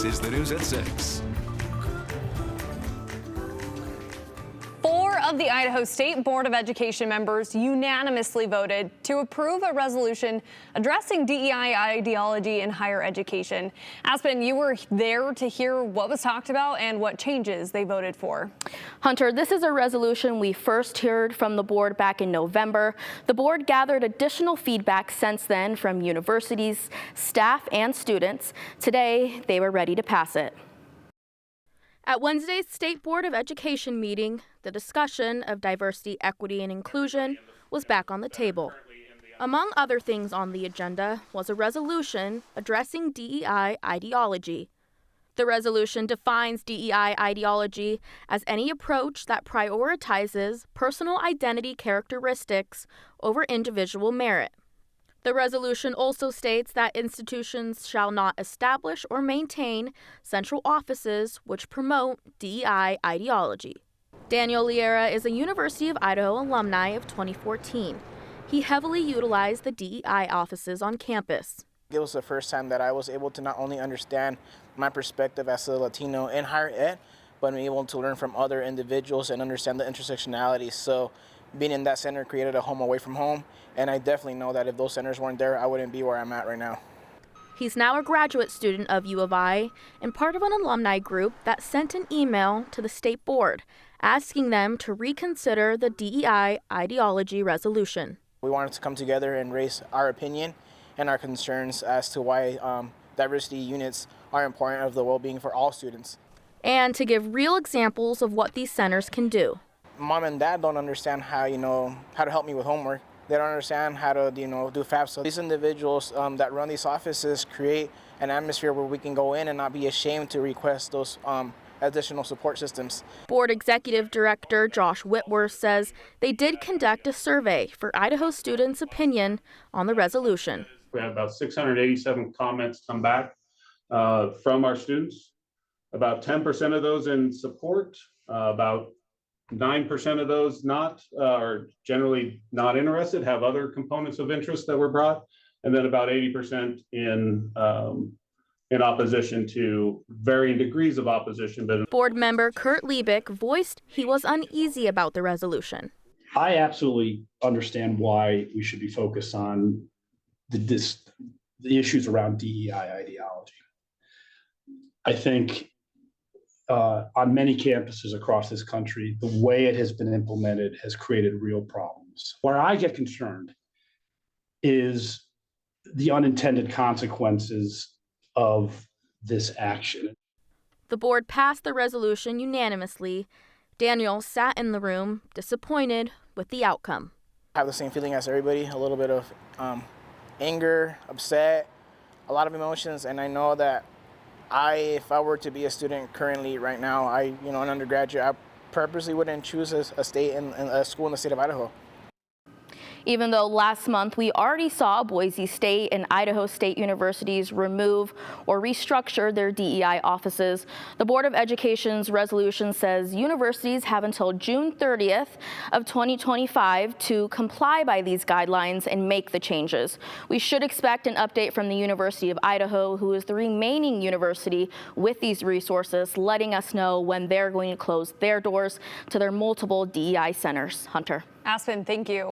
This is the news at 6. 4 of the Idaho State Board of Education members unanimously voted to approve a resolution addressing DEI ideology in higher education. Aspen, you were there to hear what was talked about and what changes they voted for. Hunter, this is a resolution we first heard from the board back in November. The board gathered additional feedback since then from universities, staff, and students. Today, they were ready to pass it. At Wednesday's State Board of Education meeting, the discussion of diversity, equity, and inclusion was back on the table. Among other things on the agenda was a resolution addressing DEI ideology. The resolution defines DEI ideology as any approach that prioritizes personal identity characteristics over individual merit. The resolution also states that institutions shall not establish or maintain central offices which promote DEI ideology. Daniel Liera is a University of Idaho alumni of 2014. He heavily utilized the DEI offices on campus. It was the first time that I was able to not only understand my perspective as a Latino in higher ed, but be able to learn from other individuals and understand the intersectionality. So being in that center created a home away from home, and I definitely know that if those centers weren't there, I wouldn't be where I'm at right now. He's now a graduate student of U of I and part of an alumni group that sent an email to the state board asking them to reconsider the DEI ideology resolution. We wanted to come together and raise our opinion and our concerns as to why diversity units are important of the well-being for all students. And to give real examples of what these centers can do. Mom and dad don't understand how to help me with homework. They don't understand how to do FAFSA. So these individuals that run these offices create an atmosphere where we can go in and not be ashamed to request those additional support systems. Board Executive Director Josh Whitworth says they did conduct a survey for Idaho students' opinion on the resolution. We had about 687 comments come back from our students. About 10% of those in support, about 9% of those are generally not interested, have other components of interest that were brought, and then about 80% in opposition to varying degrees of opposition. But board member Kurt Liebig voiced he was uneasy about the resolution. I absolutely understand why we should be focused on the issues around DEI ideology. I think on many campuses across this country, the way it has been implemented has created real problems. Where I get concerned is the unintended consequences of this action. The board passed the resolution unanimously. Daniel sat in the room, disappointed with the outcome. I have the same feeling as everybody, a little bit of anger, upset, a lot of emotions, and I know that if I were to be a student currently right now, an undergraduate, I purposely wouldn't choose a state in a school in the state of Idaho. Even though last month we already saw Boise State and Idaho State universities remove or restructure their DEI offices, the Board of Education's resolution says universities have until June 30th of 2025 to comply by these guidelines and make the changes. We should expect an update from the University of Idaho, who is the remaining university with these resources, letting us know when they're going to close their doors to their multiple DEI centers. Hunter. Aspen, thank you.